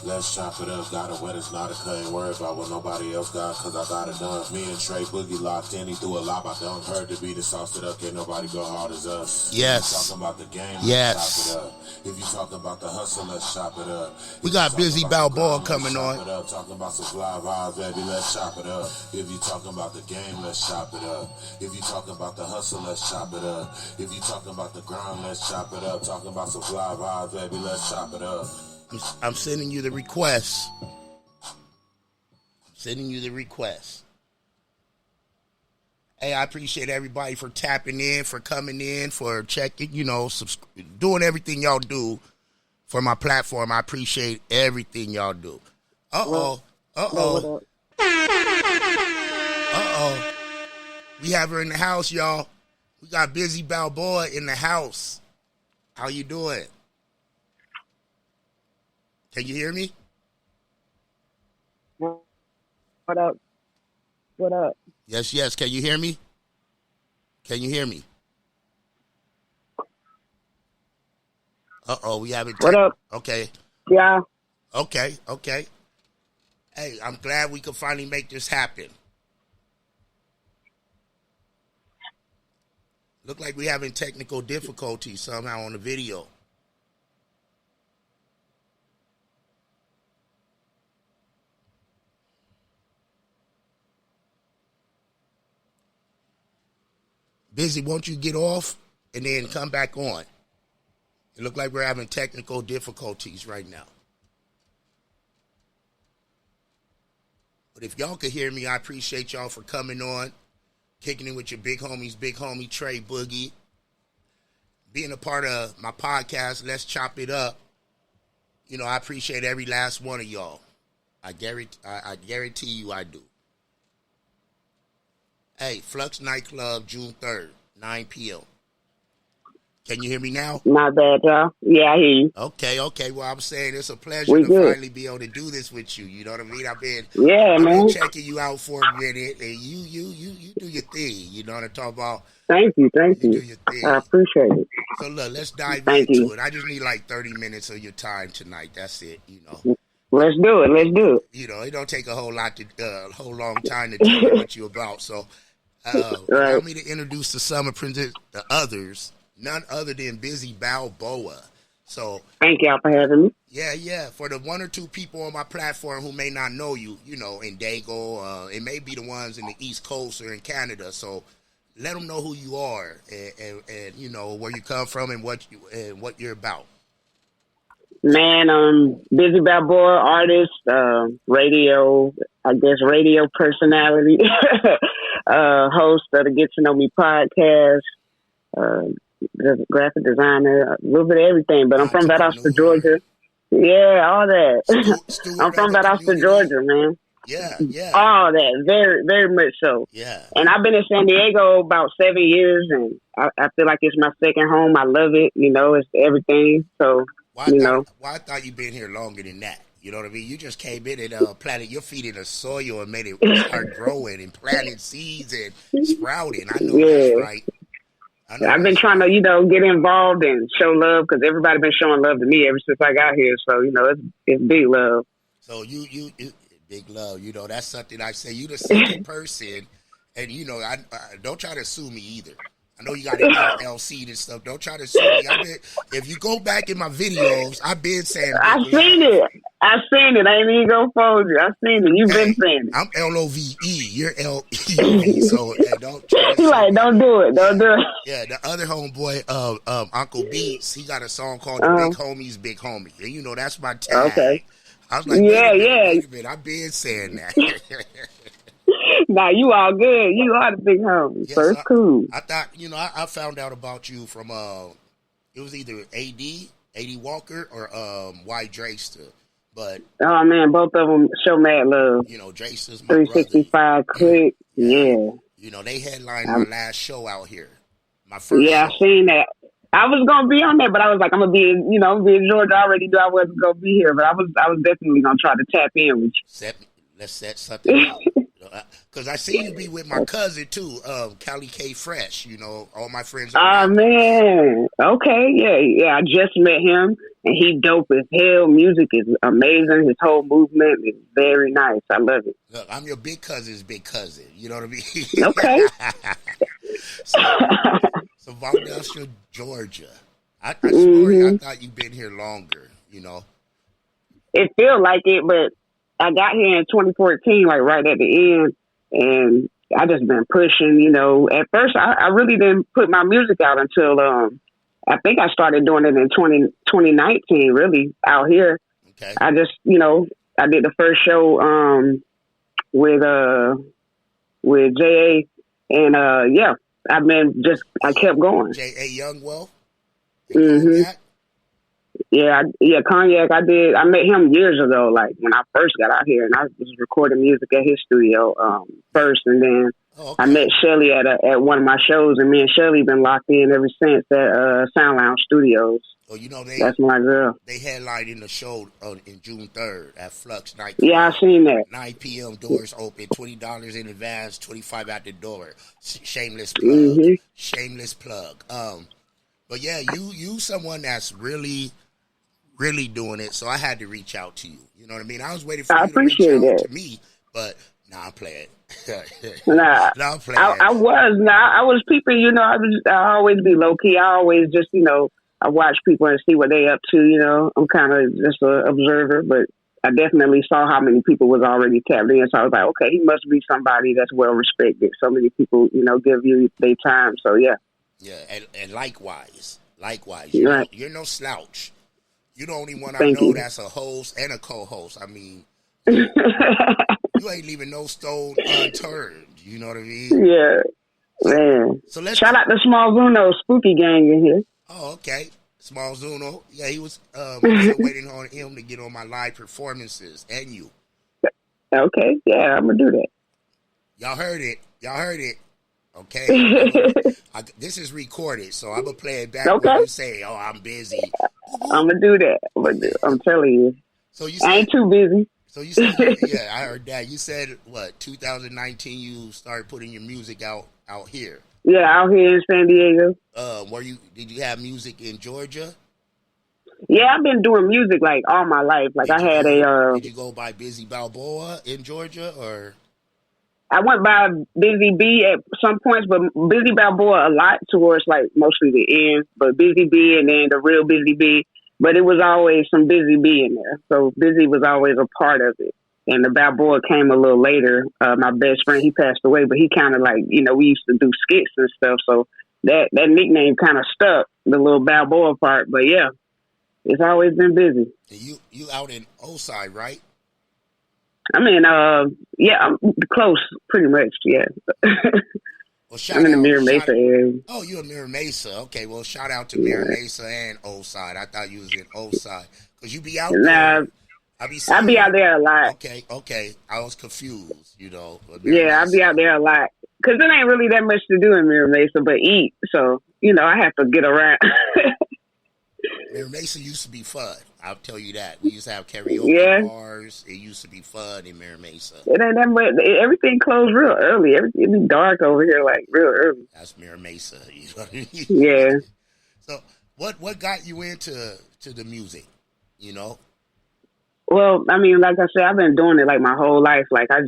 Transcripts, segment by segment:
let's chop it up. Got a wet, it's not a cut. Ain't worried about what nobody else got, cause I got it done. Me and Trey Boogie locked in, he threw a lob. I done heard the beat, it sauced it up. Can't nobody go hard as us. Yes. If you talking about the game, yes. let's chop it up. If you talking about the hustle, let's chop it up. We got Bizzy Balboa coming on. Talking about some Flava, baby, let's chop it up. If you talking about the game, let's chop it up. If you talking about the hustle, let's chop it up. If you talking about the grind, let's chop it up. Talking about some Flava, baby, let's chop it up. I'm sending you the request. Sending you the request. Hey, I appreciate everybody for tapping in, for coming in, for checking, doing everything y'all do for my platform. I appreciate everything y'all do. Uh-oh. We have her in the house, y'all. We got Bizzy Balboa in the house. How you doing? Can you hear me? What up? What up? Yes. Can you hear me? Can you hear me? Uh-oh, we haven't... What up? Okay. Yeah. Okay. Hey, I'm glad we could finally make this happen. Look like we're having technical difficulties somehow on the video. Bizzy, won't you get off and then come back on? It look like we're having technical difficulties right now. But if y'all could hear me, I appreciate y'all for coming on, kicking it with your big homies, big homie Trey Boogie, being a part of my podcast, Let's Chop It Up. I appreciate every last one of y'all. I guarantee you I do. Hey, Flux Nightclub, June 3rd, 9 p.m. Can you hear me now? Not bad, y'all. Yeah, I hear you. Okay. Well, I'm saying it's a pleasure to finally be able to do this with you. You know what I mean? I've been checking you out for a minute, and you do your thing. You know what I'm talking about? Thank you. You do your thing. I appreciate it. So look, let's dive into it. I just need like 30 minutes of your time tonight. That's it. Let's do it. It don't take a whole long time to tell you what you're about. So, allow me to introduce the summer present, the others, none other than Bizzy Balboa. So, thank y'all for having me. Yeah. For the one or two people on my platform who may not know you, in Dago, it may be the ones in the East Coast or in Canada. So, let them know who you are and where you come from and what you're about. Man, Bizzy Balboa, artist, radio personality, host of the Get to Know Me podcast, graphic designer, a little bit of everything. But I'm from Valdosta, Georgia. Yeah, all that. I'm from Valdosta, Georgia, man. Yeah. All that, very, very much so. Yeah. And I've been in San Diego about 7 years, and I feel like it's my second home. I love it. It's everything. So. I thought you'd been here longer than that. You know what I mean? You just came in and planted your feet in the soil and made it start growing and planting seeds and sprouting. I know that's right. I've been trying to, get involved and show love because everybody been showing love to me ever since I got here. So, it's big love. So you big love. That's something I say. You the second person, and I don't try to sue me either. I know you got an LLC and stuff. Don't try to sue me. If you go back in my videos, I've been saying. I've seen it. I ain't even gonna fold you. I've seen it. You've been saying it. I'm LOVE. You're LEV. So don't. Don't do it. Don't do it. Yeah, the other homeboy, Uncle Beats, he got a song called "The Big Homie's Big Homie," and that's my tag. Okay. I was like, wait a minute. I've been saying that. Nah, you all good. You are the big homie. Yes, so it's cool. I thought, I found out about you from, it was either AD Walker, or Y Drakester. But oh man, both of them show mad love. Drakester's my 365 Click. Yeah. They headlined my last show out here. My first show. I seen that. I was gonna be on there, but I was like, I'm gonna be in Georgia. I already knew I wasn't gonna be here, but I was definitely gonna try to tap in with you. Let's set something out. Because I see you be with my cousin too, Cali K Fresh. All my friends. Oh man, okay, yeah. I just met him. And he dope as hell. Music is amazing. His whole movement is very nice. I love it. Look, I'm your big cousin's big cousin. You know what I mean? Okay. so Valdosta, Georgia. I swear I thought you'd been here longer, you know. It feels like it, but I got here in 2014, like right at the end, and I just been pushing, you know. At first, I really didn't put my music out until I think I started doing it in 2019, really, out here. Okay. I just, you know, I did the first show with J.A. and, yeah, I kept going. J.A. Youngwell? Mm-hmm. Cognac. I met him years ago, like when I first got out here, and I was recording music at his studio first, and then I met Shelly at one of my shows, and me and Shelly been locked in ever since at Sound Lounge Studios. Oh, you know that's my girl. They headlined in the show in June 3rd at Flux Night. Yeah, I seen that. 9 p.m. doors open, $20 in advance, $25 at the door. Shameless plug. Shameless plug. But yeah, you someone that's really doing it, so I had to reach out to you. You know what I mean? I was waiting for you to reach out to me, but I'm playing. I'm playing. I was peeping, you know, I always be low key. I always just, you know, I watch people and see what they up to, you know. I'm kind of just an observer, but I definitely saw how many people was already tapped in, so I was like, okay, he must be somebody that's well respected. So many people, you know, give you their time, so yeah. Yeah, and likewise, you're no slouch. You're the only one I know that's a host and a co-host. I mean, you ain't leaving no stone unturned. You know what I mean? Yeah, man. So let's shout out to Small Zuno, Spooky Gang in here. Oh, okay. Small Zuno. Yeah, he was still waiting on him to get on my live performances and you. Okay, yeah, I'm going to do that. Y'all heard it. Okay. This is recorded, so I'm going to play it back when you say, oh, I'm busy. I'm going to do that. I'm telling you. So you said, I ain't too busy. So you said, yeah, I heard that. You said, 2019 you started putting your music out here. Yeah, out here in San Diego. Did you have music in Georgia? Yeah, I've been doing music like all my life. Like Did you go by Bizzy Balboa in Georgia or? I went by Bizzy B at some points, but Bizzy Balboa a lot towards like mostly the end. But Bizzy B and then the real Bizzy B. But it was always some Bizzy B in there. So Bizzy was always a part of it. And the Balboa came a little later. My best friend, he passed away, but he kind of like, you know, we used to do skits and stuff. So that nickname kind of stuck, the little Balboa part. But yeah, it's always been Bizzy. You out in Oside, right? I mean, yeah, I'm close, pretty much, yeah. Well, I'm in the Mira Mesa area. Oh, you're in Mira Mesa. Okay, well, shout out to Mira Mesa and Oside. I thought you was in Oside. Because you be out there. I be out there a lot. Okay. I was confused, you know. Yeah, I be out there a lot. Because there ain't really that much to do in Mira Mesa but eat. So, you know, I have to get around. Mira Mesa used to be fun. I'll tell you that. We used to have karaoke bars. It used to be fun in Mira Mesa. It ain't that much. Everything closed real early. It be dark over here, like, real early. That's Mira Mesa. You know what I mean? Yeah. So, what got you into the music, you know? Well, I mean, like I said, I've been doing it like my whole life. Like I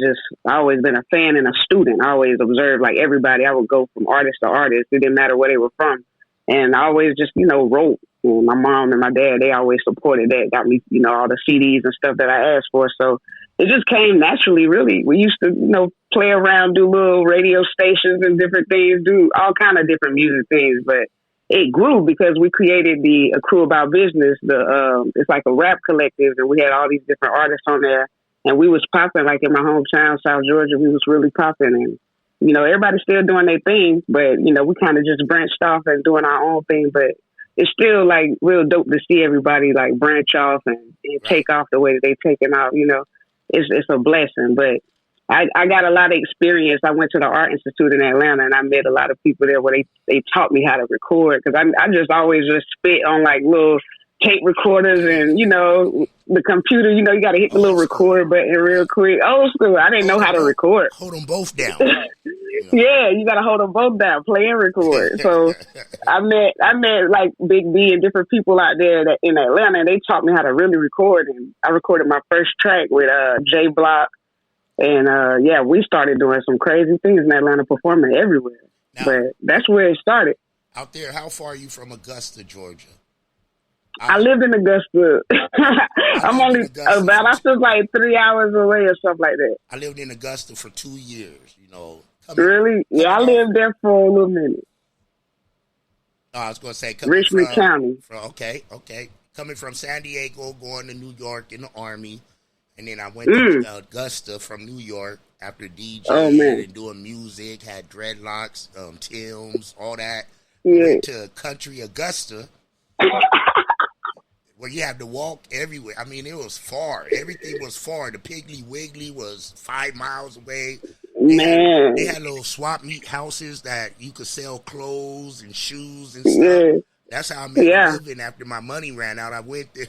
always been a fan and a student. I always observed like everybody. I would go from artist to artist. It didn't matter where they were from. And I always just, you know, wrote. And my mom and my dad, they always supported that. Got me, you know, all the CDs and stuff that I asked for. So it just came naturally, really. We used to, you know, play around, do little radio stations and different things, do all kind of different music things. But it grew because we created the A Crew About Business. It's like a rap collective, and we had all these different artists on there. And we was popping, like in my hometown, South Georgia, we was really popping. And, you know, everybody's still doing their thing, but, you know, we kind of just branched off and doing our own thing. But it's still, like, real dope to see everybody, like, branch off and take off the way that they taking off, you know. It's a blessing. But I got a lot of experience. I went to the Art Institute in Atlanta, and I met a lot of people there where they taught me how to record. Because I just always just spit on, like, little tape recorders and, you know, the computer, you know, you got to hit the little record button real quick. Old school. I didn't know how to record. Hold them both down. You know? Yeah, you got to hold them both down, play and record. So I met like Big B and different people out there that in Atlanta, and they taught me how to really record. And I recorded my first track with J Block, and we started doing some crazy things in Atlanta, performing everywhere. Now, but that's where it started. Out there, how far are you from Augusta, Georgia? I lived in Augusta. I'm only about, I feel like 3 hours away or something like that. I lived in Augusta for 2 years, you know. Really? Yeah, I lived there for a little minute. Oh, I was going to say, Richmond County. Okay. Coming from San Diego, going to New York in the Army, and then I went to Augusta from New York after DJing and doing music, had dreadlocks, Tim's, all that. Yeah. Went to country Augusta. Where you had to walk everywhere. I mean, it was far. Everything was far. The Piggly Wiggly was 5 miles away. They had little swap meet houses that you could sell clothes and shoes and stuff. Yeah. That's how I made a living after my money ran out. I went there.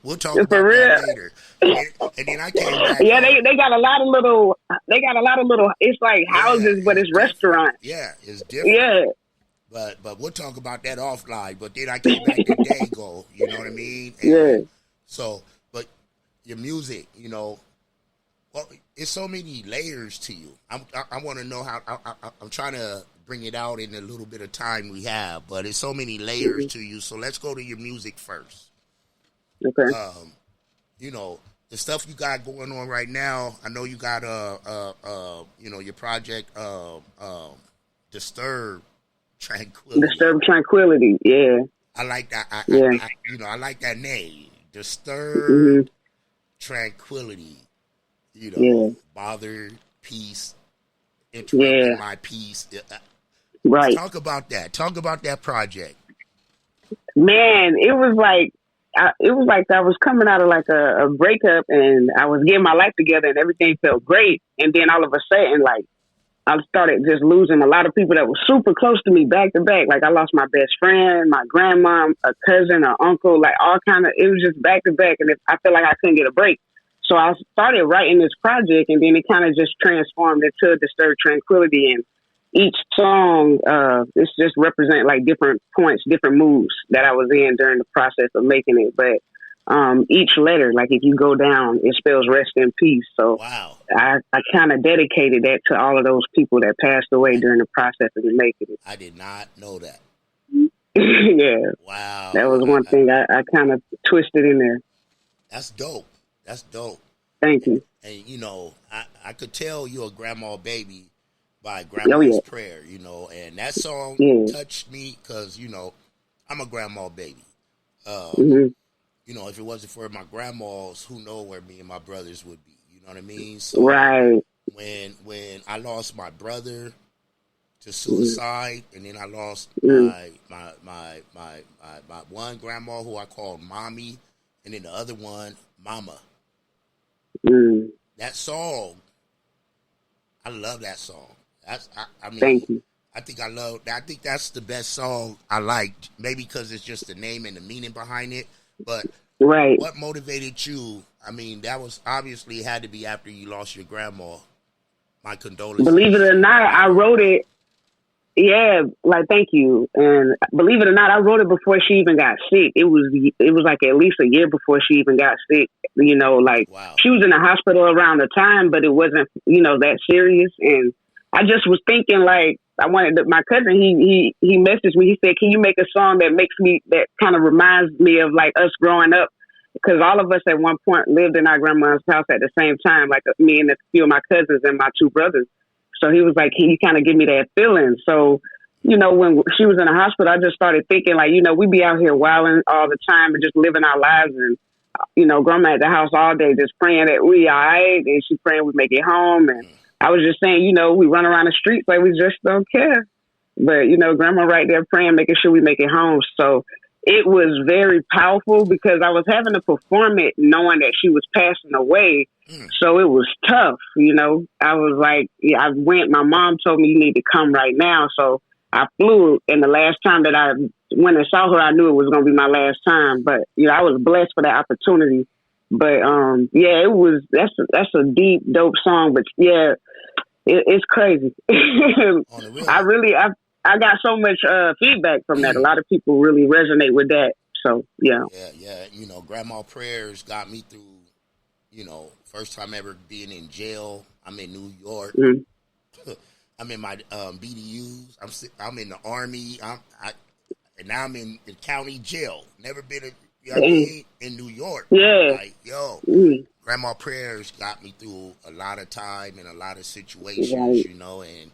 We'll talk about that later. And then I came back. Yeah, they got a lot of little. It's like houses, but it's restaurants. Yeah, it's different. Yeah. But we'll talk about that offline. But then I came back to Dago, you know what I mean? And yeah. So, but your music, you know, well, it's so many layers to you. I want to know how. I'm trying to bring it out in a little bit of time we have, but it's so many layers to you. So let's go to your music first. Okay. You know, the stuff you got going on right now. I know you got you know, your project Disturb Tranquility, yeah. I like that. I like that name. Disturb Tranquility. You know, bothered, peace, interrupting my peace. Right. Talk about that. Talk about that project. Man, it was like I was coming out of like a breakup, and I was getting my life together, and everything felt great. And then all of a sudden, like, I started just losing a lot of people that were super close to me back to back. Like, I lost my best friend, my grandma, a cousin, an uncle, like all kind of, it was just back to back. And I felt like I couldn't get a break. So I started writing this project, and then it kind of just transformed into Disturb Tranquility. And each song, it's just represent like different points, different moods that I was in during the process of making it. But each letter, like if you go down, it spells rest in peace. So wow. I kind of dedicated that to all of those people that passed away during the process of making it. I did not know that. Yeah. Wow. That was one thing I kind of twisted in there. That's dope. That's dope. Thank you. And, you know, I could tell you're a grandma baby by Grandma's Prayer, you know, and that song touched me because, you know, I'm a grandma baby. You know, if it wasn't for my grandmas, who know where me and my brothers would be, you know what I mean? So right. When I lost my brother to suicide, and then I lost my one grandma who I called Mommy, and then the other one, Mama. That song, I love that song. I mean, thank you. I think that's the best song I liked. Maybe because it's just the name and the meaning behind it. But what motivated you? I mean, that was obviously had to be after you lost your grandma. My condolences. Believe it or not, I wrote it. Yeah, like thank you. And believe it or not, I wrote it before she even got sick. It was like at least a year before she even got sick. You know, like she was in the hospital around the time, but it wasn't, you know, that serious. And I just was thinking, like, I wanted my cousin. He messaged me. He said, "Can you make a song that kind of reminds me of like us growing up?" Because all of us at one point lived in our grandma's house at the same time, like me and a few of my cousins and my two brothers. So he was like, "Can you kind of give me that feeling?" So, you know, when she was in the hospital, I just started thinking, like, you know, we be out here wilding all the time and just living our lives, and you know, grandma at the house all day just praying that we all right, and she praying we make it home. And I was just saying, you know, we run around the streets like we just don't care. But, you know, grandma right there praying, making sure we make it home. So it was very powerful because I was having to perform it knowing that she was passing away. So it was tough, you know. I was like, I went, my mom told me you need to come right now. So I flew, and the last time that I went and saw her, I knew it was going to be my last time. But, you know, I was blessed for that opportunity. But, yeah, that's a deep, dope song. But, yeah, it's crazy. I got so much feedback from that. A lot of people really resonate with that. So yeah. You know, Grandma Prayers got me through. You know, first time ever being in jail. I'm in New York. Mm-hmm. I'm in my BDUs. I'm in the Army. And now I'm in the county jail. Never been in New York. Yeah. Like, yo, Grandma Prayers got me through a lot of time and a lot of situations, you know, and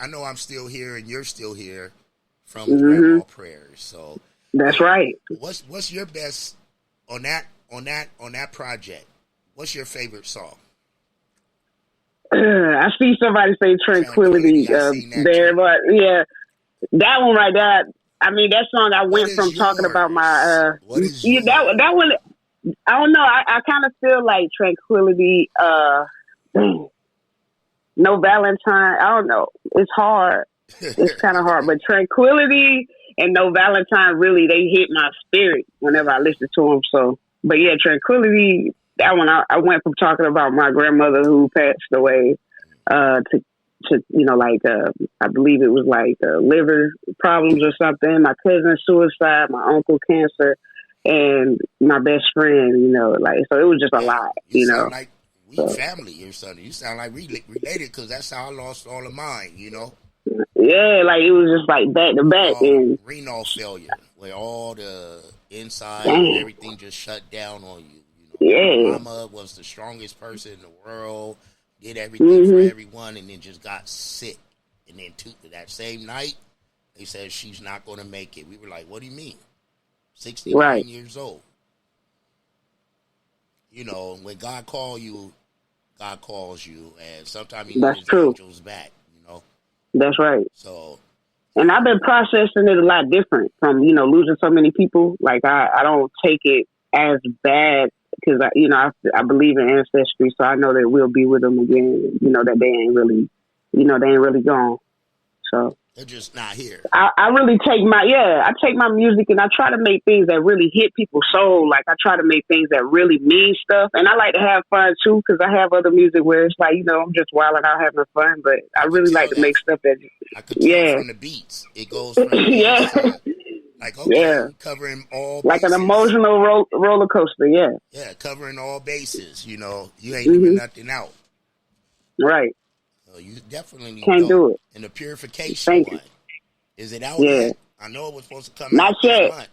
I know I'm still here and you're still here from Grandma Prayers. So that's right. What's your best on that project? What's your favorite song? I see somebody say Tranquility there, but yeah, that one right there. I mean, that song I went from talking about my that one. I don't know. I kind of feel like Tranquility. No Valentine. I don't know. It's hard. It's kind of hard, but Tranquility and No Valentine really they hit my spirit whenever I listen to them. So, but yeah, Tranquility. That one I went from talking about my grandmother who passed away to you know, like I believe it was like liver problems or something, my cousin's suicide, my uncle cancer, and my best friend, you know, like, so it was just a lot, you know. Like we family or something. You sound like related because that's how I lost all of mine, you know. Yeah, like it was just like back to back and renal failure where all the inside and everything just shut down on you. Yeah. Mama was the strongest person in the world, did everything for everyone, and then just got sick. And then that same night, they said she's not going to make it. We were like, what do you mean? 69 years old. You know, when God calls you, God calls you. And sometimes he needs angels back, you know? That's right. So. And I've been processing it a lot different from, you know, losing so many people. Like, I don't take it as bad. Because I believe in ancestry, so I know that we'll be with them again. You know that they ain't really gone. So they're just not here. I really take my music and I try to make things that really hit people's soul. Like I try to make things that really mean stuff, and I like to have fun too. Because I have other music where it's like, you know, I'm just wilding out having fun, but I really like to make stuff that I could tell from the beats. It goes from the beats like, okay, covering all bases. Like an emotional roller coaster, yeah. Yeah, covering all bases, you know. You ain't leaving nothing out. Right. So you definitely can't do it. And the Purification one. Is it out yet? I know it was supposed to come Not out yet. this month.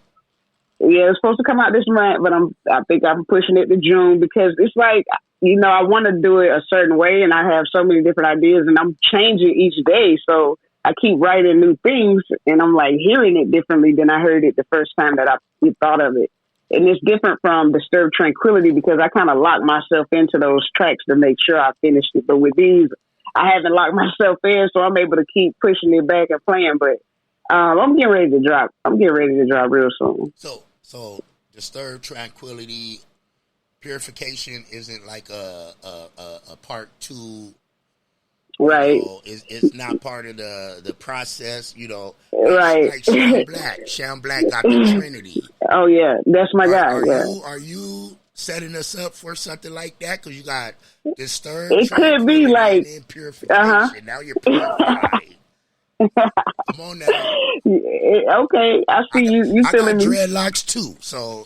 Yeah, it's supposed to come out this month, but I think I'm pushing it to June because it's like, you know, I want to do it a certain way and I have so many different ideas and I'm changing each day. So I keep writing new things and I'm like hearing it differently than I heard it the first time that I thought of it. And it's different from Disturbed Tranquility because I kind of locked myself into those tracks to make sure I finished it. But with these, I haven't locked myself in, so I'm able to keep pushing it back and playing. But I'm getting ready to drop. I'm getting ready to drop real soon. So Disturbed Tranquility, Purification isn't like a part two. Right. You know, it's not part of the process, you know. Right. Like Sham Black got the Trinity. Oh, yeah. That's my guy. Are you setting us up for something like that? Because you got Disturbed. It could be like. Purification. Now you're purified. Come on now. Okay. I see you feeling me. I got dreadlocks too, so.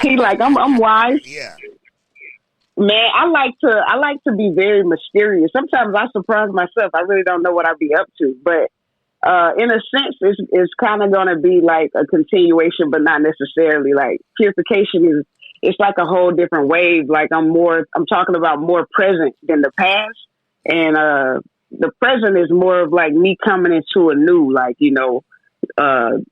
He like, I'm wise. Yeah. Man, I like to be very mysterious. Sometimes I surprise myself. I really don't know what I'd be up to. But in a sense, it's kind of going to be like a continuation, but not necessarily. Like Purification it's like a whole different wave. Like I'm talking about more present than the past. And the present is more of like me coming into a new, like, I'm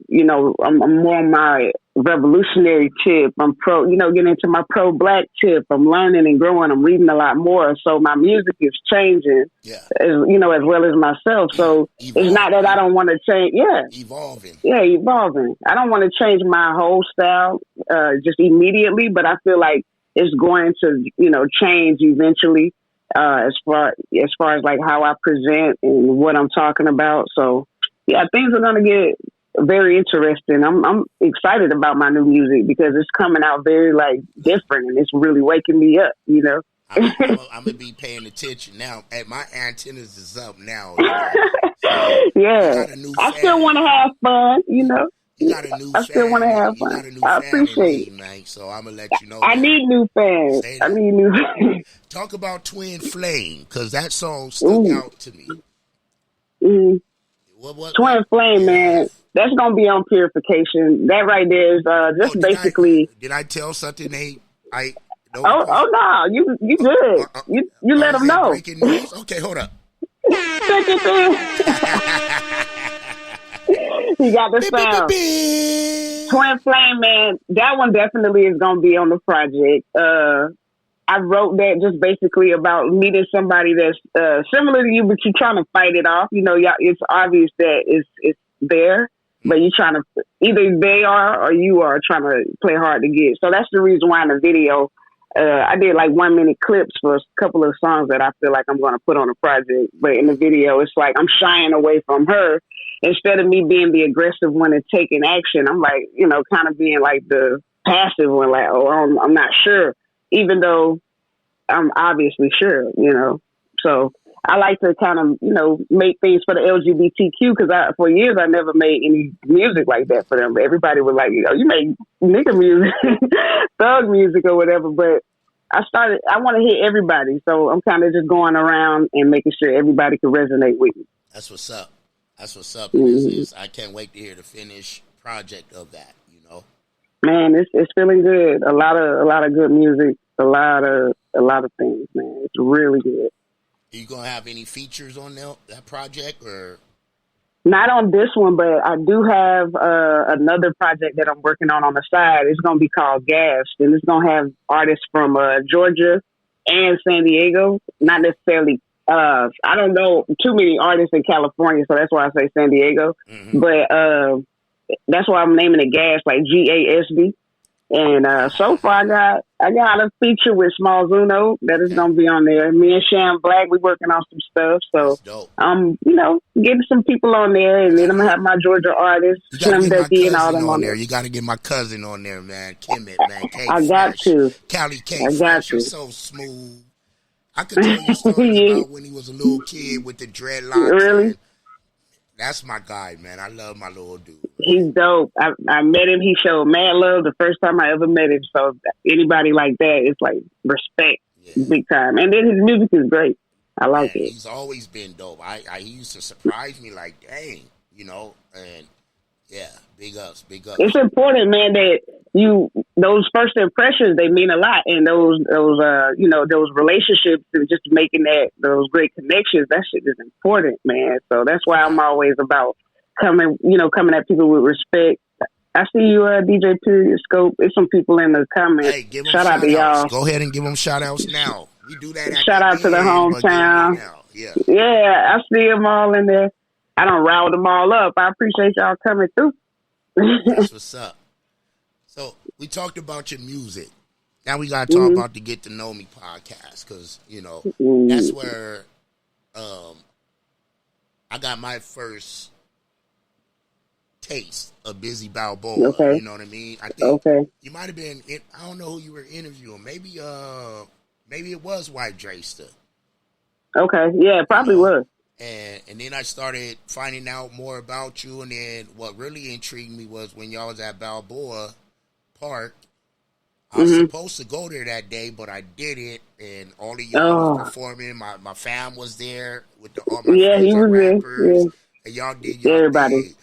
more on my revolutionary tip. I'm getting into my pro-black tip. I'm learning and growing. I'm reading a lot more. So my music is changing, as well as myself. So It's not that I don't want to change. Yeah. Evolving. Yeah, evolving. I don't want to change my whole style just immediately, but I feel like it's going to, change eventually as far as like how I present and what I'm talking about. So yeah, things are going to get very interesting. I'm excited about my new music because it's coming out very like different and it's really waking me up, I'm gonna be paying attention now. And my antennas is up now. You know? Yeah, I still want to have fun. You know, you got a new. I still want to have fun. You got a new I appreciate it, man. So I'm gonna let you know. I need new fans. I need new fans. Talk about Twin Flame, because that song stuck out to me. Twin Flame, man. That's gonna be on Purification. That right there is just basically. Did I tell something? No, you good. You let them know. Breaking news? Okay, hold up. He got the sound. Twin Flame, man. That one definitely is gonna be on the project. I wrote that just basically about meeting somebody that's similar to you, but you're trying to fight it off. You know, it's obvious that it's there, but you're trying to, either they are or you are trying to play hard to get. So that's the reason why in the video, I did like 1 minute clips for a couple of songs that I feel like I'm going to put on a project. But in the video, it's like I'm shying away from her. Instead of me being the aggressive one and taking action, I'm like, you know, kind of being like the passive one, like, oh, I'm not sure, even though I'm obviously sure, you know. So I like to kind of, you know, make things for the LGBTQ, because for years I never made any music like that for them. But everybody was like, you know, you make nigga music, thug music or whatever. But I want to hit everybody. So I'm kind of just going around and making sure everybody can resonate with me. That's what's up. That's what's up. I can't wait to hear the finished project of that, you know. Man, it's feeling good. A lot of good music, a lot of things, man. It's really good. Are you gonna have any features on that project, or? Not on this one, but I do have another project that I'm working on the side. It's gonna be called Gas, and it's gonna have artists from Georgia and San Diego. Not necessarily. I don't know too many artists in California, so that's why I say San Diego. But that's why I'm naming it Gas, like GASD. And so far, I got a feature with Small Zuno that is gonna be on there. Me and Sham Black, we working on some stuff. So I'm, you know, getting some people on there, and then I'm gonna have my Georgia artists, Slim Ducky, and all them on there. You got to get my cousin on there, man. Kimmit, man. I got to. Cali K. I got to. You're so smooth. I could tell you stories about when he was a little kid with the dreadlocks. Really? That's my guy, man. I love my little dude. He's dope. I met him. He showed mad love the first time I ever met him. So anybody like that, it's like respect, big time. And then his music is great. I like it. He's always been dope. He used to surprise me like, dang, you know, and yeah, big ups. It's important, man, that those first impressions, they mean a lot. And those relationships and just making those great connections, that shit is important, man. So that's why I'm always about coming at people with respect. I see you, DJ Period Scope. There's some people in the comments. Hey, give them shout out to y'all. Go ahead and give them shout outs now. We do that. Shout out to the hometown. Yeah, I see them all in there. I don't rile them all up. I appreciate y'all coming through. That's what's up. So we talked about your music. Now we got to talk about the Get to Know Me podcast, because, you know, that's where I got my first taste of Bizzy Balboa. Okay. You know what I mean? I think you might have been, I don't know who you were interviewing. Maybe it was White Drayster. Okay. Yeah, it probably was. And then I started finding out more about you, and then what really intrigued me was when y'all was at Balboa Park. I was supposed to go there that day, but I didn't, and all of y'all was performing. My fam was there with all my friends and rappers, and y'all did everybody. Thing.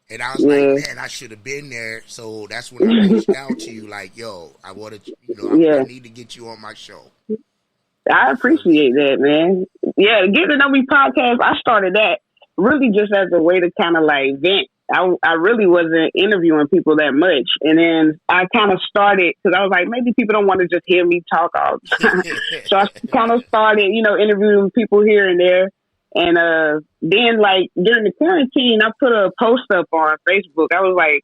And I was like, man, I should have been there. So that's when I reached out to you, like, yo, I wanted, I need to get you on my show. I appreciate that, man. Yeah, Get to Know Me podcast, I started that really just as a way to kind of like vent. I really wasn't interviewing people that much. And then I kind of started, because I was like, maybe people don't want to just hear me talk all the time. So I kind of started, interviewing people here and there. And then, like, during the quarantine, I put a post up on Facebook. I was like,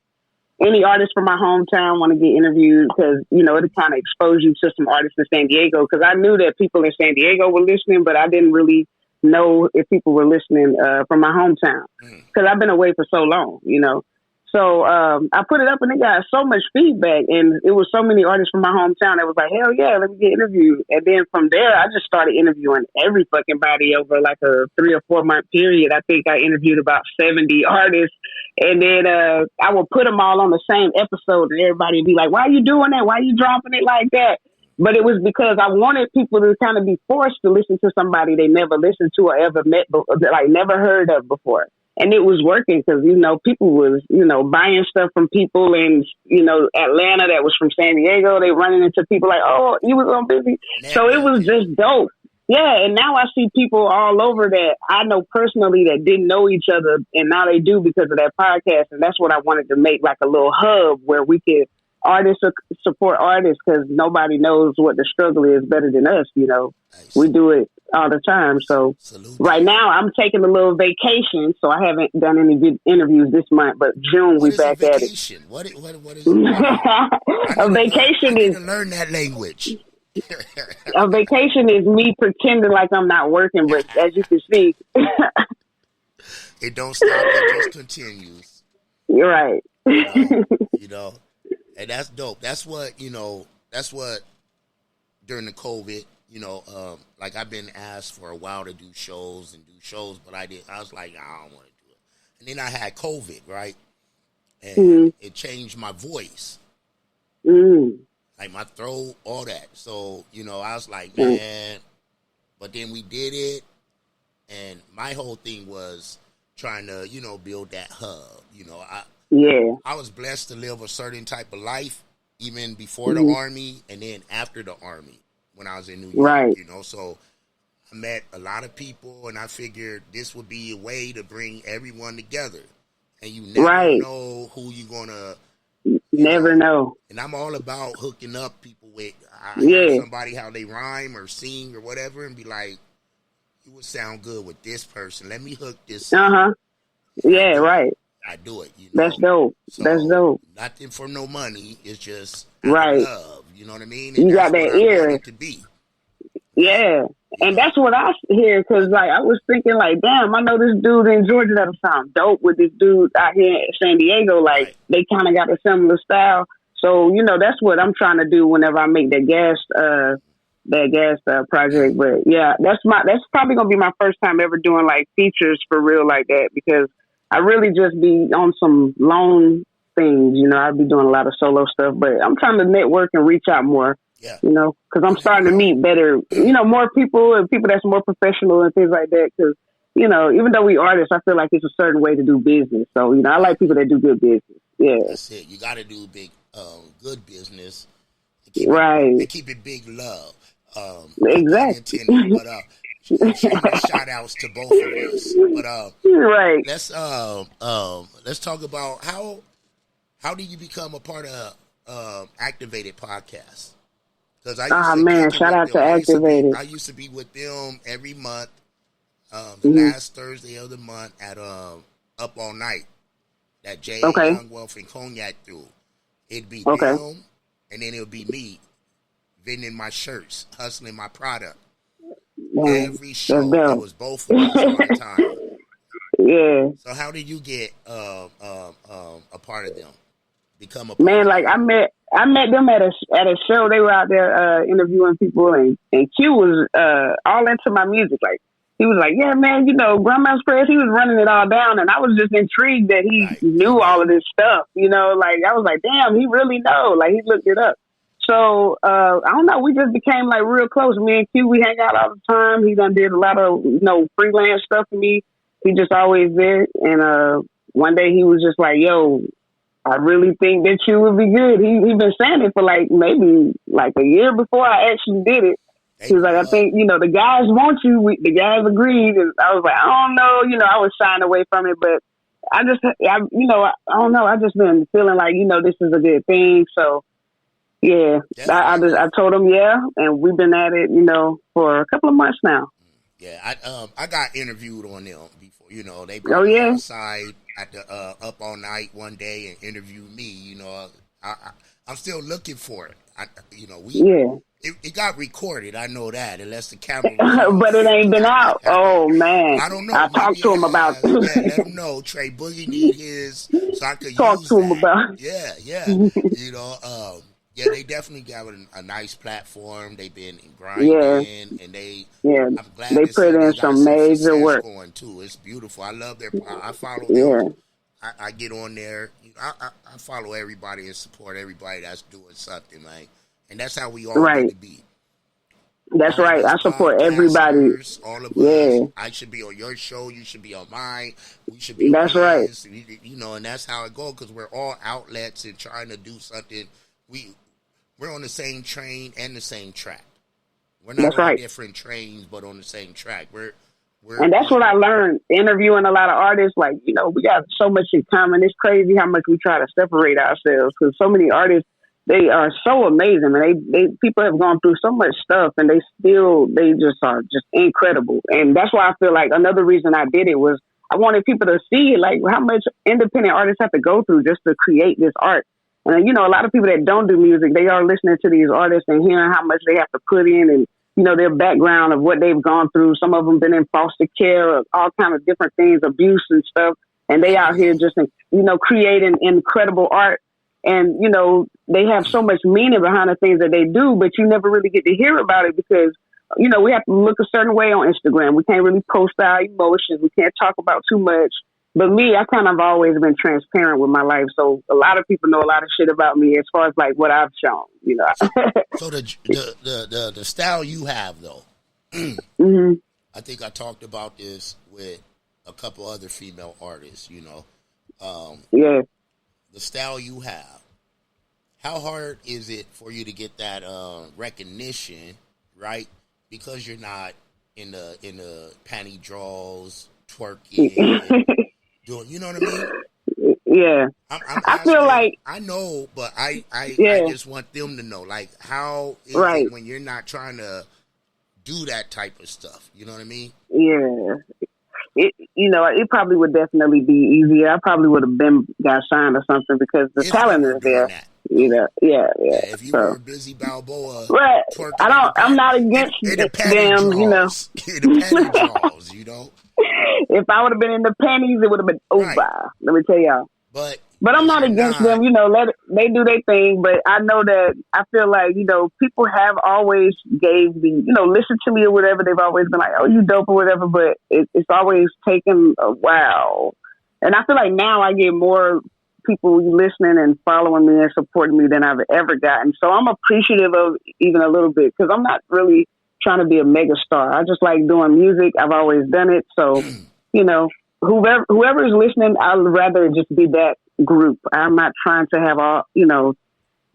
any artists from my hometown want to get interviewed, because, it'll kind of expose you to some artists in San Diego. Because I knew that people in San Diego were listening, but I didn't really know if people were listening from my hometown, because I've been away for so long, So I put it up and it got so much feedback, and it was so many artists from my hometown that was like, hell yeah, let me get interviewed. And then from there, I just started interviewing every fucking body over like a 3 or 4 month period. I think I interviewed about 70 artists, and then I would put them all on the same episode, and everybody would be like, why are you doing that? Why are you dropping it like that? But it was because I wanted people to kind of be forced to listen to somebody they never listened to or ever met, like never heard of before. And it was working because, people was, buying stuff from people in, Atlanta that was from San Diego. They running into people like, oh, you was on Bizzy. So it was just dope. Yeah. And now I see people all over that I know personally that didn't know each other. And now they do because of that podcast. And that's what I wanted to make, like a little hub where we could artists support artists, because nobody knows what the struggle is better than us. Nice. We do it all the time. So right now I'm taking a little vacation, so I haven't done any good interviews this month. But June we back at it. What is a vacation is to learn that language. A vacation is me pretending like I'm not working, but as you can see, it don't stop. It just continues. You're right. And that's dope. That's what, during the COVID, like I've been asked for a while to do shows, but I was like, I don't want to do it. And then I had COVID, right? And it changed my voice. Like my throat, all that. So, I was like, man, but then we did it. And my whole thing was trying to, build that hub. I was blessed to live a certain type of life, even before the Army and then after the Army when I was in New York, right. So I met a lot of people, and I figured this would be a way to bring everyone together. And you never know who you're going to... Never know. And I'm all about hooking up people with somebody, how they rhyme or sing or whatever, and be like, you would sound good with this person. Let me hook this up. Yeah, right. I do it. That's dope. So, that's dope. Nothing for no money. It's just right. love. You know what I mean? And you got that ear. To be. Yeah. And that's what I hear, because like I was thinking like, damn, I know this dude in Georgia that'll sound dope with this dude out here in San Diego. Like they kind of got a similar style. So, that's what I'm trying to do whenever I make that gas project. But yeah, that's probably going to be my first time ever doing like features for real like that, because I really just be on some lone things, I'd be doing a lot of solo stuff, but I'm trying to network and reach out more, because I'm starting to meet better, more people and people that's more professional and things like that. Because, even though we artists, I feel like it's a certain way to do business. So, I like people that do good business. Yeah. That's it. You got to do good business. And keep it big love. Exactly. Shout outs to both of us. But right. Let's talk about how do you become a part of Activated Podcast? Because shout out to Activated. I used to be with them every month, the last Thursday of the month at Up All Night. That Jay Young Wealth and Cognac through. It'd be them, and then it would be me vending my shirts, hustling my product. Every show, it was both of us all the time. Yeah. So how did you get a part of them? Become a part man? Like I met them at a show. They were out there interviewing people, and Q was all into my music. Like he was like, yeah, man, Grandma's Prayers. He was running it all down, and I was just intrigued that he knew all of this stuff. Like I was like, damn, he really know. Like he looked it up. So, I don't know, we just became like real close. Me and Q, we hang out all the time. He done did a lot of, freelance stuff for me. He just always there. And, one day he was just like, yo, I really think that you would be good. He been saying it for like maybe like a year before I actually did it. He was like, I think, the guys want you. The guys agreed. And I was like, I don't know. I was shying away from it, but I don't know. I just been feeling like, this is a good thing. So, yeah, I told him and we've been at it, for a couple of months now. Yeah, I got interviewed on them before. They brought me outside at the Up All Night one day and interviewed me. I'm still looking for it. It got recorded. I know that, unless the camera. But it ain't been out. Oh man, I don't know. I talked to him about. Let him know. Trey Boogie need his, so I could talk use to him that. about. Yeah. They definitely got a nice platform. They've been grinding, and I'm glad they put in some major work going too. It's beautiful. I love their. I follow them. I get on there. I follow everybody and support everybody that's doing something, man. And that's how we all need to be. That's right. I support everybody. All of us. I should be on your show. You should be on mine. We should be. That's right. And that's how it goes, because we're all outlets and trying to do something. We're on the same train and the same track. We're not on different trains, but on the same track. And that's what I learned interviewing a lot of artists. Like, we got so much in common. It's crazy how much we try to separate ourselves, because so many artists, they are so amazing, and people have gone through so much stuff, and they just are just incredible. And that's why I feel like another reason I did it was I wanted people to see like how much independent artists have to go through just to create this art. And a lot of people that don't do music, they are listening to these artists and hearing how much they have to put in, and their background of what they've gone through. Some of them been in foster care, or all kind of different things, abuse and stuff, and they out here just creating incredible art. And they have so much meaning behind the things that they do, but you never really get to hear about it because we have to look a certain way on Instagram. We can't really post our emotions. We can't talk about too much. But me, I kind of always been transparent with my life. So a lot of people know a lot of shit about me as far as like what I've shown, So the style you have though, mm-hmm. I think I talked about this with a couple other female artists, The style you have, how hard is it for you to get that recognition, right? Because you're not in the panty draws, twerking, doing, you know what I mean? Yeah. I feel like I know, but I just want them to know, like, how is it when you're not trying to do that type of stuff? You know what I mean? Yeah. It probably would definitely be easier. I probably would have got signed or something because the talent is there. Yeah. If you were Bizzy Balboa, right? I'm not against them. In the panty draws, If I would have been in the panties, it would have been over. Right. Let me tell y'all. But I'm not against them. They do their thing. But I know that I feel like people have always gave me listen to me or whatever. They've always been like, oh, you dope or whatever. But it's always taken a while. And I feel like now I get more people listening and following me and supporting me than I've ever gotten. So I'm appreciative of even a little bit because I'm not really trying to be a mega star. I just like doing music. I've always done it. So, whoever is listening, I'd rather just be that group. I'm not trying to have all,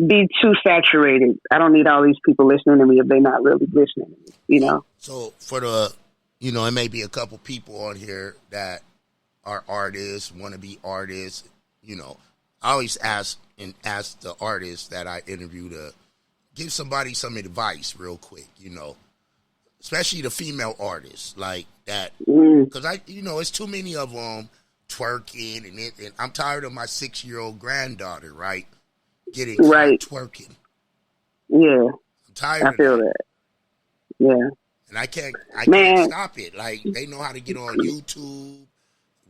be too saturated. I don't need all these people listening to me if they're not really listening to me, So for the, it may be a couple people on here that are artists, want to be artists, I always ask the artists that I interview to give somebody some advice real quick, especially the female artists like that. Because it's too many of them twerking and I'm tired of my 6-year-old granddaughter, right? Getting twerking. Yeah. I'm tired I feel that. Yeah. And I can't stop it. Like, they know how to get on YouTube.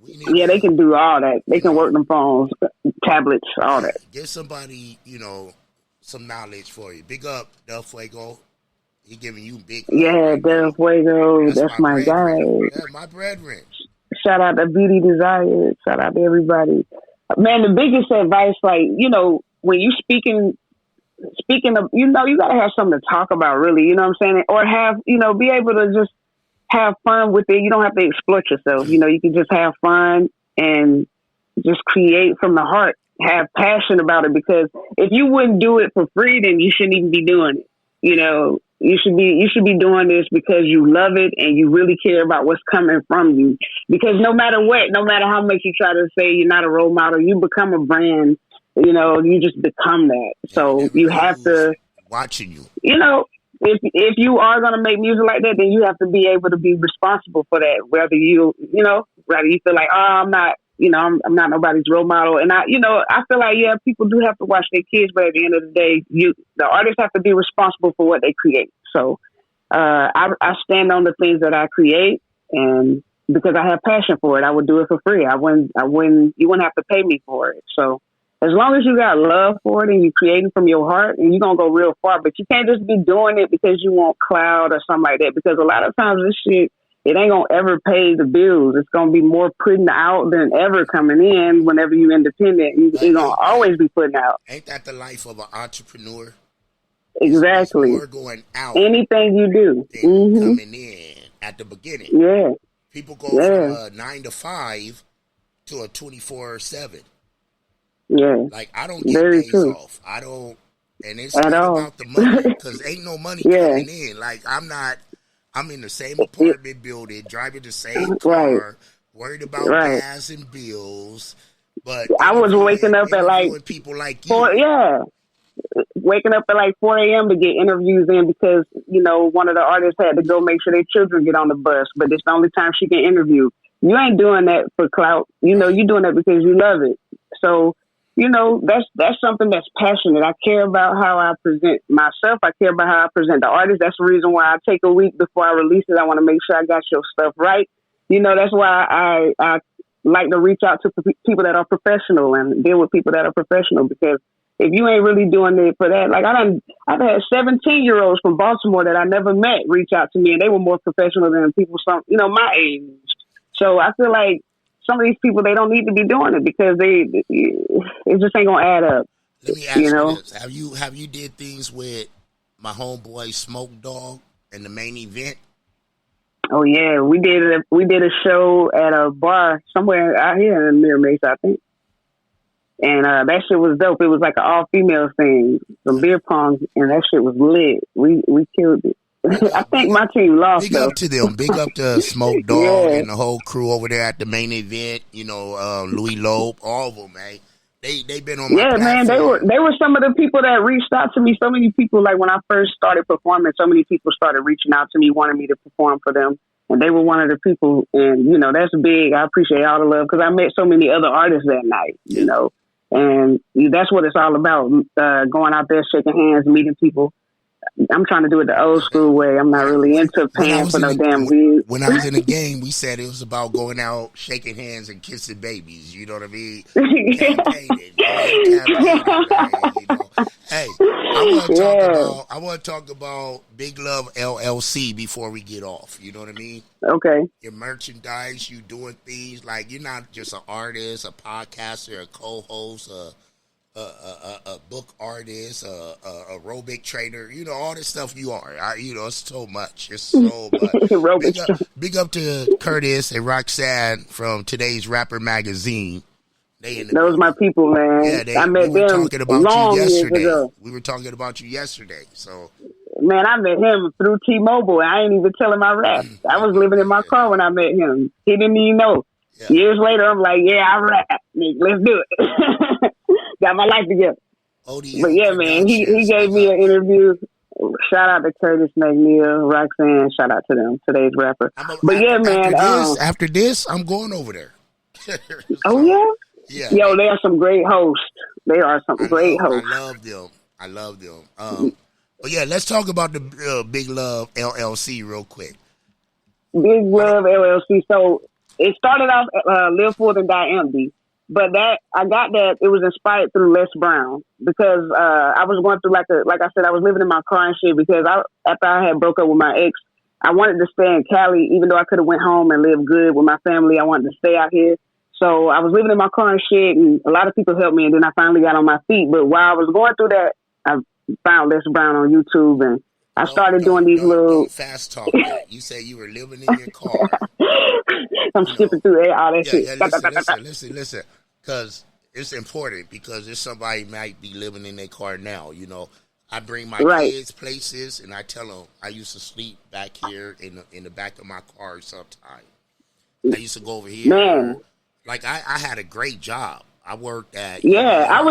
They can do all that. They can work them phones, tablets, all that. Get somebody, some knowledge for you. Big up Del Fuego. He giving you big. Yeah, Del Fuego. That's my guy. Yeah, my brethren. Shout out to Beauty Desires. Shout out to everybody. Man, the biggest advice, like, when you speaking of, you got to have something to talk about, really. You know what I'm saying? Or have, be able to just have fun with it. You don't have to exploit yourself. You can just have fun and just create from the heart. Have passion about it, because if you wouldn't do it for free, then you shouldn't even be doing it. You should be doing this because you love it and you really care about what's coming from you. Because no matter what, no matter how much you try to say you're not a role model, you become a brand. You just become that. So you have to watching you. If you are going to make music like that, then you have to be able to be responsible for that. Whether you feel like, oh, I'm not I'm not nobody's role model. And I feel like, yeah, people do have to watch their kids, but at the end of the day, the artists have to be responsible for what they create. So I stand on the things that I create, and because I have passion for it, I would do it for free. You wouldn't have to pay me for it. So as long as you got love for it and you're creating from your heart, and you're going to go real far, but you can't just be doing it because you want clout or something like that, because a lot of times this shit, it ain't going to ever pay the bills. It's going to be more putting out than ever coming in whenever you're independent. You're going to always be putting out. Ain't that the life of an entrepreneur? Exactly. It's more going out. Anything you do. Than coming in at the beginning. Yeah. People go from a 9 to 5 to a 24/7. Yeah. Like, I don't get days off. I don't, and it's not about the money, because ain't no money coming in. Like, I'm in the same apartment building, driving the same car, worried about gas and bills. But I was waking up at like people like you. Waking up at like 4 a.m. to get interviews in because, one of the artists had to go make sure their children get on the bus, but it's the only time she can interview. You ain't doing that for clout. You're doing that because you love it. So, that's something that's passionate. I care about how I present myself. I care about how I present the artist. That's the reason why I take a week before I release it. I want to make sure I got your stuff right. That's why I like to reach out to people that are professional and deal with people that are professional, because if you ain't really doing it for that, like I've had 17-year-olds from Baltimore that I never met reach out to me, and they were more professional than people my age. So I feel like some of these people, they don't need to be doing it because it just ain't gonna add up. Let me ask you this: Have you did things with my homeboy Smoke Dogg in the main event? Oh yeah, we did a show at a bar somewhere out here in Mirror Mace, I think. And that shit was dope. It was like an all-female thing, some beer pong, and that shit was lit. We killed it. I think my team lost. Big up to them. Big up to Smoke Dogg and the whole crew over there at the main event. Louis Loeb, all of them, man. They been on my platform. Man. They were some of the people that reached out to me. So many people, like when I first started performing, so many people started reaching out to me, wanting me to perform for them. And they were one of the people, and that's big. I appreciate all the love because I met so many other artists that night. And that's what it's all about, going out there, shaking hands, meeting people. I'm trying to do it the old school way. I'm not really into paying for no damn weed. When I was in the game, we said it was about going out, shaking hands, and kissing babies. You know what I mean? Hey, I want to talk about Big Love LLC before we get off. You know what I mean? Okay. Your merchandise, you doing things like you're not just an artist, a podcaster, a co-host, a book artist, a aerobic trainer, all this stuff you are. It's so much. It's so much. Big up to Curtis and Roxanne from Today's Rapper Magazine. Those my people, man. I met them talking about long you yesterday. Years ago. We were talking about you yesterday. So, man, I met him through T-Mobile. I ain't even tell him I rap. I was living in my car when I met him. He didn't even know. Yeah. Years later, I'm like, yeah, I rap. Let's do it. Got my life together. But yeah, man, he gave me an interview. Shout out to Curtis McNeil, Roxanne. Shout out to them, Today's Rapper. After this, I'm going over there. Oh yeah. Yeah. Yo, they are some great hosts. They are some great hosts. I love them. But yeah, let's talk about the Big Love LLC real quick. Big Love LLC. So it started off Live Full and Die Empty, but I got that it was inspired through Les Brown because I was going through like I said, I was living in my car and shit because after I had broke up with my ex, I wanted to stay in Cali, even though I could have went home and lived good with my family. I wanted to stay out here. So I was living in my car and shit, and a lot of people helped me, and then I finally got on my feet. But while I was going through that, I found Les Brown on YouTube, and I started doing these little... fast talk. You say you were living in your car. I'm skipping through all that shit. Listen. Because it's important, because if somebody might be living in their car now, I bring my kids places, and I tell them I used to sleep back here in the back of my car sometime. I used to go over here. Man. Like, I had a great job. I worked at... I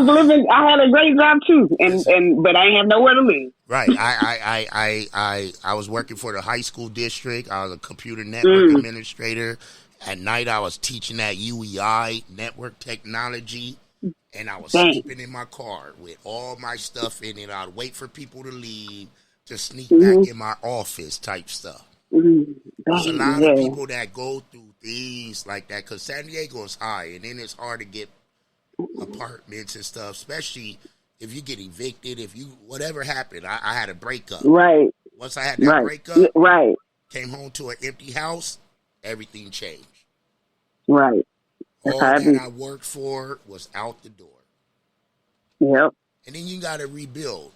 had a great job, too, but I ain't have nowhere to live. Right. I was working for the high school district. I was a computer network administrator At night, I was teaching at UEI, network technology, and I was sleeping in my car with all my stuff in it. I'd wait for people to leave to sneak back in my office type stuff. There's a lot of people that go through things like that because San Diego is high, and then it's hard to get apartments and stuff, especially if you get evicted, whatever happened. I had a breakup. Right. Once I had that breakup, came home to an empty house, everything changed. Right. All that I worked for was out the door. Yep. And then you got to rebuild.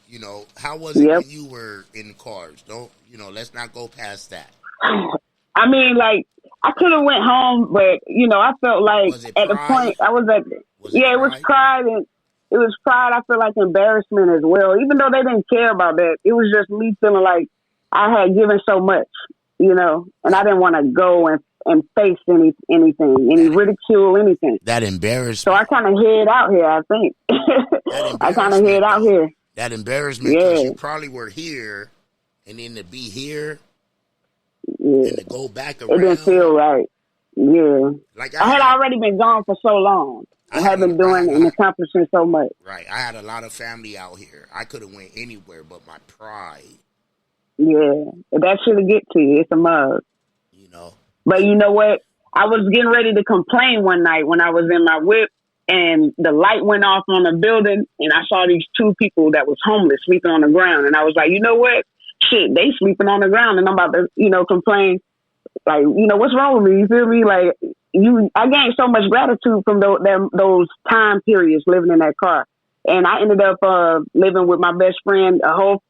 How was it when you were in the cars? Let's not go past that. I mean, like, I could have went home, but I felt like at the point I was at. It was pride, and it was pride. I feel like embarrassment as well. Even though they didn't care about that, it was just me feeling like I had given so much, and I didn't want to go and face anything, any ridicule, anything. That embarrassment. So I kind of hid out here, I think. I kind of hid out here. That embarrassment because you probably were here, and then to be here, and to go back around. It didn't feel right. Yeah. Like I had already been gone for so long. I had been doing and accomplishing so much. Right. I had a lot of family out here. I could have went anywhere, but my pride. Yeah. That should get to you. It's a mug. But you know what? I was getting ready to complain one night when I was in my whip and the light went off on the building and I saw these two people that was homeless sleeping on the ground. And I was like, you know what? Shit, they sleeping on the ground and I'm about to, complain. Like, what's wrong with me? You feel me? Like, I gained so much gratitude from those time periods living in that car. And I ended up living with my best friend, a whole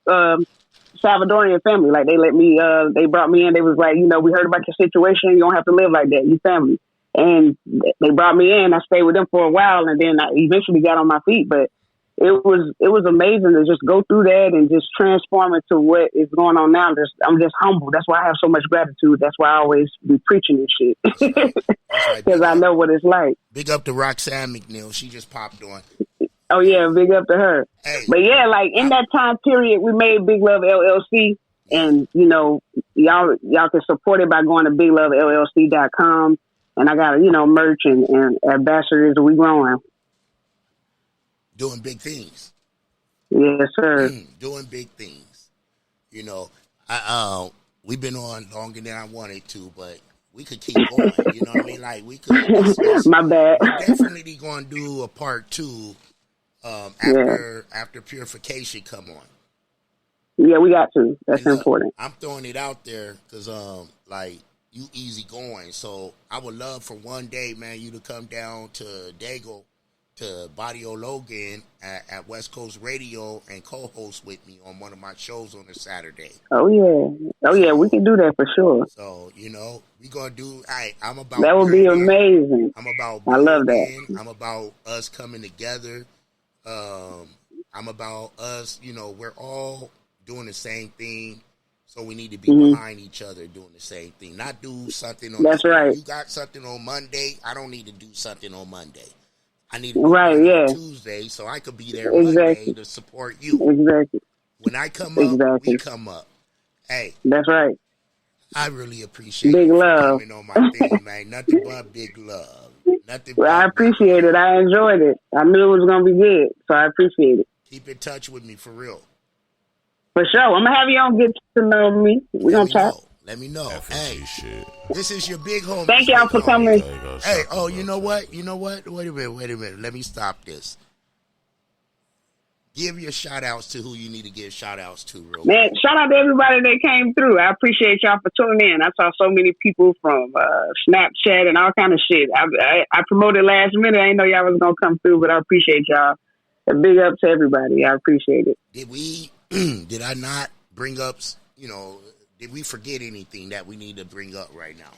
Salvadorian family. Like, they let me, they brought me in. They was like, we heard about your situation. You don't have to live like that. You family. And they brought me in. I stayed with them for a while, and then I eventually got on my feet. But it was amazing to just go through that and just transform into what is going on now. I'm just humble. That's why I have so much gratitude. That's why I always be preaching this shit. Because I know what it's like. Big up to Roxanne McNeil. She just popped on. Oh, yeah, big up to her. Hey, but, yeah, like, in that time period, we made Big Love LLC. And, y'all can support it by going to BigLoveLLC.com. And I got, merch and ambassadors. We growing. Doing big things. Yes, sir. Doing big things. We've been on longer than I wanted to, but we could keep going. You know what I mean? Like, we could. My bad. We're definitely going to do a part 2 after Purification come on. Yeah, we got to. That's important. I'm throwing it out there because, you easy going. So I would love for one day, man, you to come down to Dago, to Barrio Logan at West Coast Radio and co-host with me on one of my shows on a Saturday. Oh, yeah. We can do that for sure. So, we going to do, I'm about. That would be amazing. I'm about. I love that. I'm about us coming together. I'm about us, we're all doing the same thing. So we need to be behind each other doing the same thing. Not do something on That's right. You got something on Monday. I don't need to do something on Monday. I need to do on Tuesday so I could be there Monday to support you. Exactly. When I come up, we come up. Hey. That's right. I really appreciate big you love. coming on my thing, man. Nothing but big love. I appreciate it. I enjoyed it. I knew it was going to be good, so I appreciate it. Keep in touch with me for real. For sure. I'm going to have you on Get to Know Me. We're going to talk. Let me know. Hey, this is your big homie. Thank y'all for coming. Hey, you know what? Wait a minute. Let me stop this. Give your shout-outs to who you need to give shout-outs to, real man, shout out to everybody that came through. I appreciate y'all for tuning in. I saw so many people from Snapchat and all kind of shit. I promoted last minute. I didn't know y'all was going to come through, but I appreciate y'all. A big up to everybody. I appreciate it. Did I not bring up, did we forget anything that we need to bring up right now?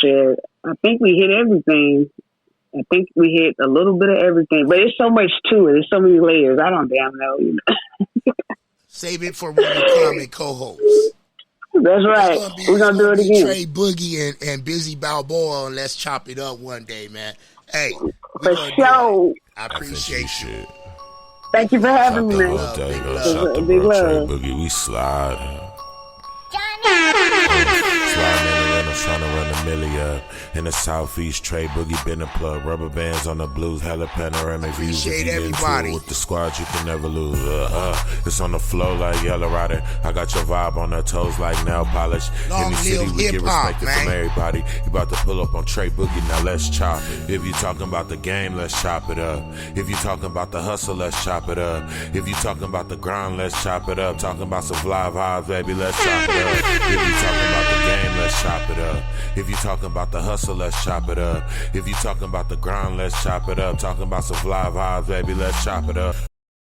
Shit, I think we hit everything. I think we hit a little bit of everything, but there's so much to it. There's so many layers. I don't damn know. Save it for when you come and co-host. That's right. We're going to do it again. Trey Boogie and Bizzy Balboa, and let's chop it up one day, man. Hey. For sure. I appreciate you. Thank you for having me, man. Big love. Boogie, we slide. Slide in I'm trying to run a milli up. In the southeast, Trey Boogie been a plug. Rubber bands on the blues, hella panoramic views. Appreciate If you everybody. into it with the squad, you can never lose. It's on the flow like Yellow Rider. I got your vibe on her toes like nail polish. Long In the city, live we get hip-hop, respected man. from everybody. You about to pull up on Trey Boogie, now let's chop it. If you talking about the game, let's chop it up. If you talking about the hustle, let's chop it up. If you talking about the grind, let's chop it up. Talking about some Flava, baby, let's chop it up. If you talking about the game, let's chop it up. If you talking about the hustle, let's chop it up. If you talking about the grind, let's chop it up. Talking about some Flava, baby, let's chop it up.